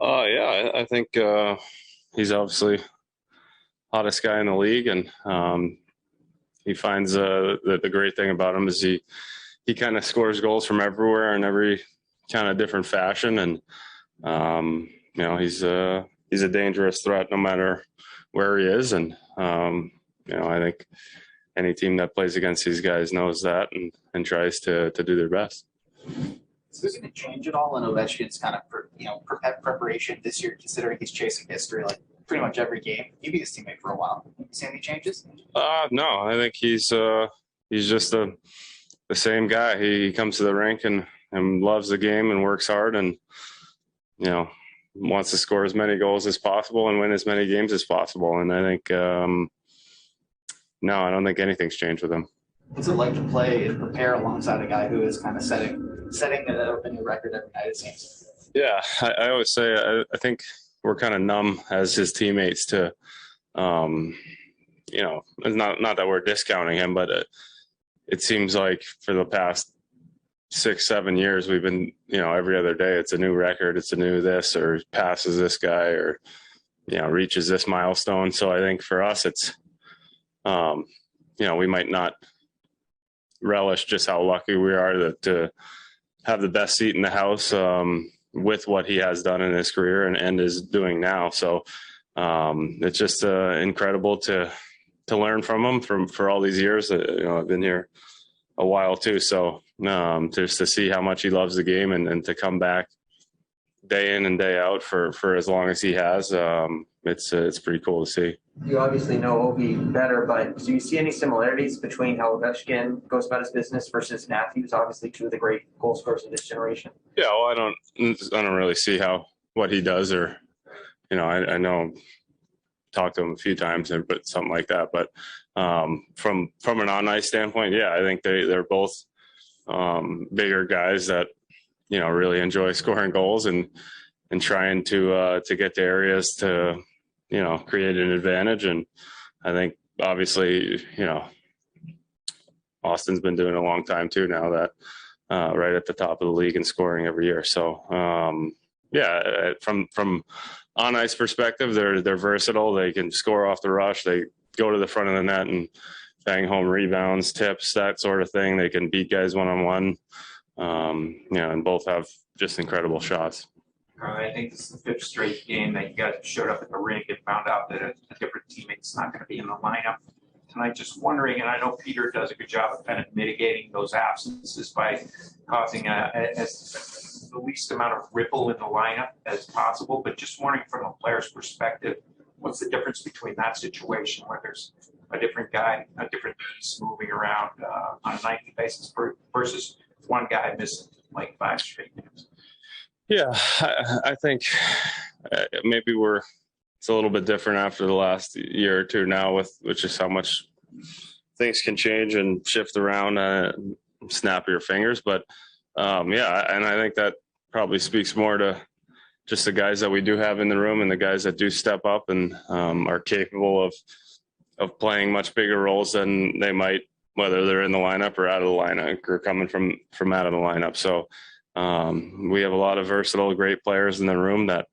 Yeah, I think he's obviously hottest guy in the league, and he finds the great thing about him is he kind of scores goals from everywhere in every kind of different fashion, and he's a dangerous threat no matter where he is, and I think any team that plays against these guys knows that and tries to do their best. Is this going to change at all in Ovechkin's kind of preparation this year, considering he's chasing history like pretty much every game? You'd be his teammate for a while. You see any changes? No, I think he's just the same guy. He comes to the rink and loves the game and works hard, and wants to score as many goals as possible and win as many games as possible. And I think no, I don't think anything's changed with him. What's it like to play and prepare alongside a guy who is kind of setting a new record every night, it seems? Yeah, I always say I think we're kind of numb as his teammates to, not that we're discounting him, but it seems like for the past 6-7 years we've been, every other day it's a new record, it's a new this, or passes this guy, or reaches this milestone. So I think for us it's, we might not relish just how lucky we are to have the best seat in the house with what he has done in his career and is doing now. So it's just incredible to learn from him for all these years. I've been here a while too. So just to see how much he loves the game and to come back day in and day out for as long as he has, it's pretty cool to see. You obviously know Ovi better, but do you see any similarities between how Ovechkin goes about his business versus Matthews, obviously two of the great goal scorers of this generation? Yeah, well, I don't really see what he does, or I know talked to him a few times, but something like that. But from an on ice standpoint, yeah, I think they're both bigger guys that really enjoy scoring goals and trying to get to areas to create an advantage. And I think obviously Austin's been doing it a long time too now, that right at the top of the league and scoring every year. So from on ice perspective, they're versatile. They can score off the rush. They go to the front of the net and bang home rebounds, tips, that sort of thing. They can beat guys one-on-one. And both have just incredible shots. I think this is the fifth straight game that you guys showed up at the rink and found out that a different teammate's not going to be in the lineup. And I'm just wondering, and I know Peter does a good job of kind of mitigating those absences by causing the least amount of ripple in the lineup as possible, but just wondering from a player's perspective, what's the difference between that situation where there's a different guy, a different piece moving around on a nightly basis versus one guy missing like 5 straight games? Yeah, I think maybe it's a little bit different after the last year or two now with just how much things can change and shift around, snap your fingers. But and I think that probably speaks more to just the guys that we do have in the room and the guys that do step up and are capable of playing much bigger roles than they might, whether they're in the lineup or out of the lineup or coming from out of the lineup. So we have a lot of versatile, great players in the room that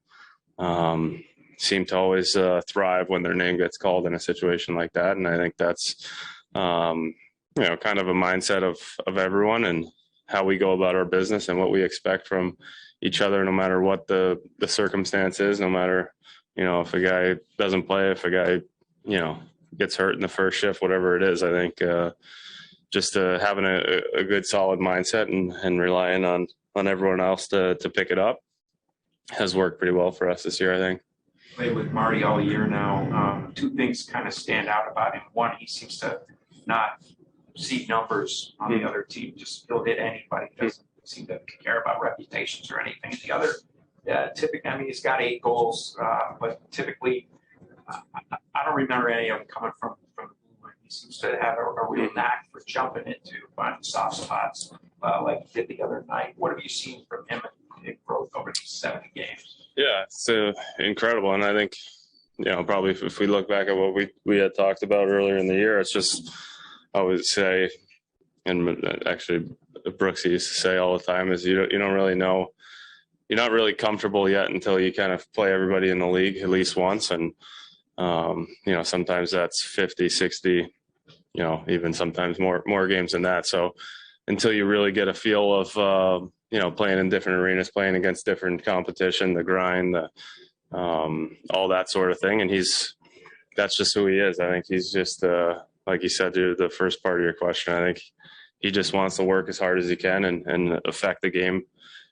seem to always thrive when their name gets called in a situation like that. And I think that's, kind of a mindset of everyone and how we go about our business and what we expect from each other, no matter what the circumstance is, no matter, if a guy doesn't play, if a guy, gets hurt in the first shift, whatever it is. I think just having a good, solid mindset and relying on everyone else to pick it up has worked pretty well for us this year, I think. Played with Marty all year now. Two things kind of stand out about him. One, he seems to not see numbers on the other team. Just he'll hit anybody. Doesn't seem to care about reputations or anything. The other, typically, he's got 8 goals, but typically, I don't remember any of them coming from the blue line. He seems to have a real knack for jumping into finding soft spots like he did the other night. What have you seen from him in growth over these 70 games? Yeah, it's incredible. And I think, probably if we look back at what we had talked about earlier in the year, it's just, I would say, and actually Brooks used to say all the time, is you don't really know you're not really comfortable yet until you kind of play everybody in the league at least once. And, sometimes that's 50, 60, even sometimes more games than that. So until you really get a feel of, playing in different arenas, playing against different competition, the grind, all that sort of thing. And that's just who he is. I think he's just, like you said, to the first part of your question, I think he just wants to work as hard as he can and affect the game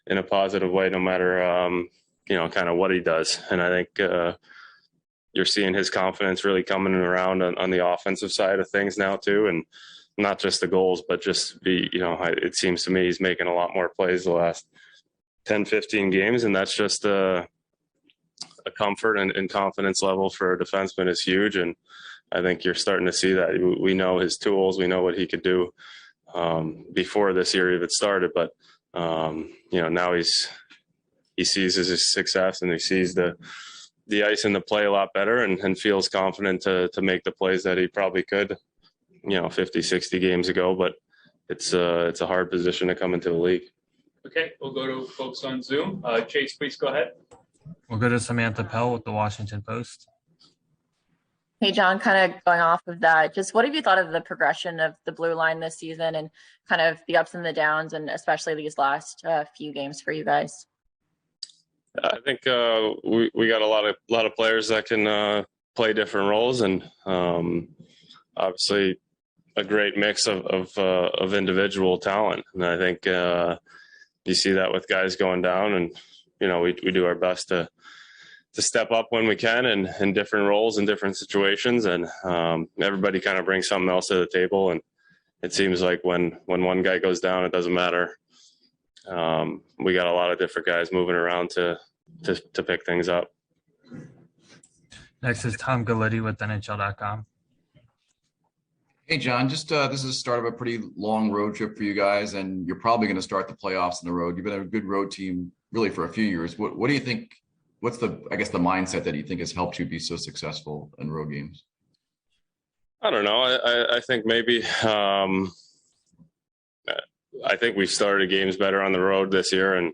in a positive way, no matter, kind of what he does. And I think you're seeing his confidence really coming around on the offensive side of things now too. And not just the goals, but just it seems to me he's making a lot more plays the last 10, 15 games. And that's just a comfort and confidence level for a defenseman is huge. And I think you're starting to see that. We know his tools. We know what he could do before this year even started. But, now he sees his success and he sees the ice and the play a lot better and feels confident to make the plays that he probably could, 50, 60 games ago. But it's a hard position to come into the league. Okay, we'll go to folks on Zoom. Chase, please go ahead. We'll go to Samantha Pell with the Washington Post. Hey, John, kind of going off of that, just what have you thought of the progression of the blue line this season and kind of the ups and the downs, and especially these last few games for you guys? I think we got a lot of players that can play different roles, and obviously a great mix of individual talent. And I think you see that with guys going down, and we do our best to step up when we can in different roles and different situations. And everybody kind of brings something else to the table. And it seems like when one guy goes down, it doesn't matter. We got a lot of different guys moving around to pick things up. Next is Tom Galletti with NHL.com. Hey, John, just this is the start of a pretty long road trip for you guys, and you're probably going to start the playoffs on the road. You've been a good road team really for a few years. What do you think? What's the mindset that you think has helped you be so successful in road games? I don't know. I think maybe I think we've started games better on the road this year, and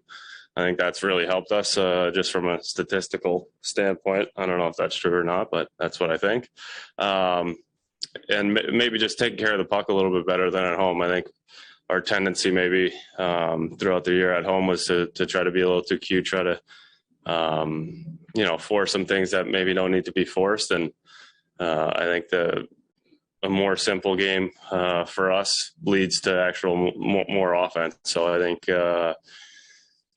I think that's really helped us just from a statistical standpoint. I don't know if that's true or not, but that's what I think. And maybe just taking care of the puck a little bit better than at home. I think our tendency maybe throughout the year at home was to try to be a little too cute, try to force some things that maybe don't need to be forced. And I think a more simple game for us leads to actual more offense. So I think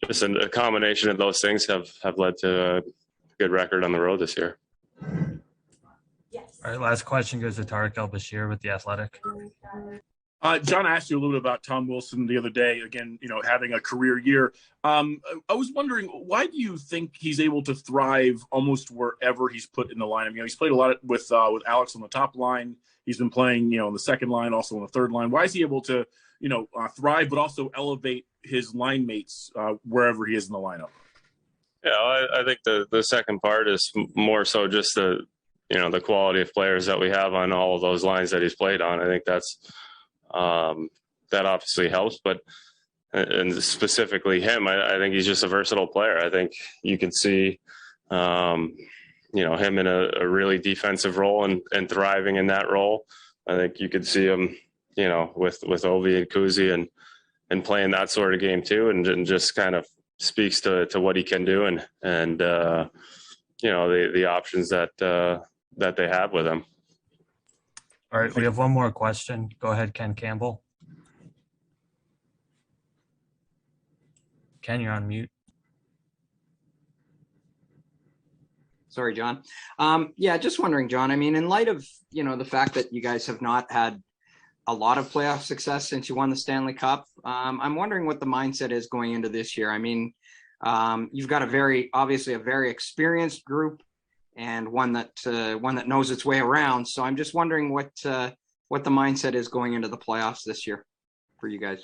just a combination of those things have led to a good record on the road this year. All right, last question goes to Tarek El-Bashir with The Athletic. John asked you a little bit about Tom Wilson the other day, again, having a career year. I was wondering, why do you think he's able to thrive almost wherever he's put in the lineup? He's played a lot with Alex on the top line. He's been playing, on the second line, also on the third line. Why is he able to, thrive, but also elevate his line mates wherever he is in the lineup? Yeah, I think the second part is more so just the quality of players that we have on all of those lines that he's played on. I think that's that obviously helps, but and specifically him, I think he's just a versatile player. I think you can see, him in a really defensive role and thriving in that role. I think you could see him, with Ovi and Kuzi and playing that sort of game too, and just kind of speaks to what he can do and the options that they have with him. All right, we have one more question. Go ahead, Ken Campbell. Ken, you're on mute. Sorry, John. Just wondering, John, in light of, the fact that you guys have not had a lot of playoff success since you won the Stanley Cup, I'm wondering what the mindset is going into this year. You've got obviously a very experienced group and one that knows its way around. So I'm just wondering what the mindset is going into the playoffs this year for you guys.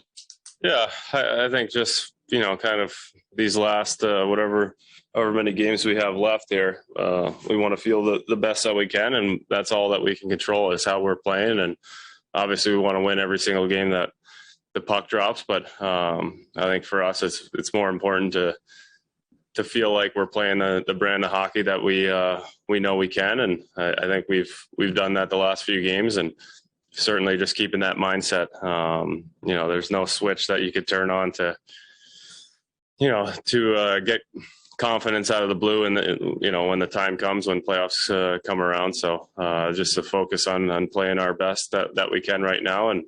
Yeah, I think just, kind of these last, however many games we have left here, we want to feel the best that we can. And that's all that we can control is how we're playing. And obviously we want to win every single game that the puck drops. But I think for us, it's more important to to feel like we're playing the brand of hockey that we know we can, and I think we've done that the last few games, and certainly just keeping that mindset. There's no switch that you could turn on to get confidence out of the blue, and when the time comes, when playoffs come around. So just to focus on playing our best that we can right now, and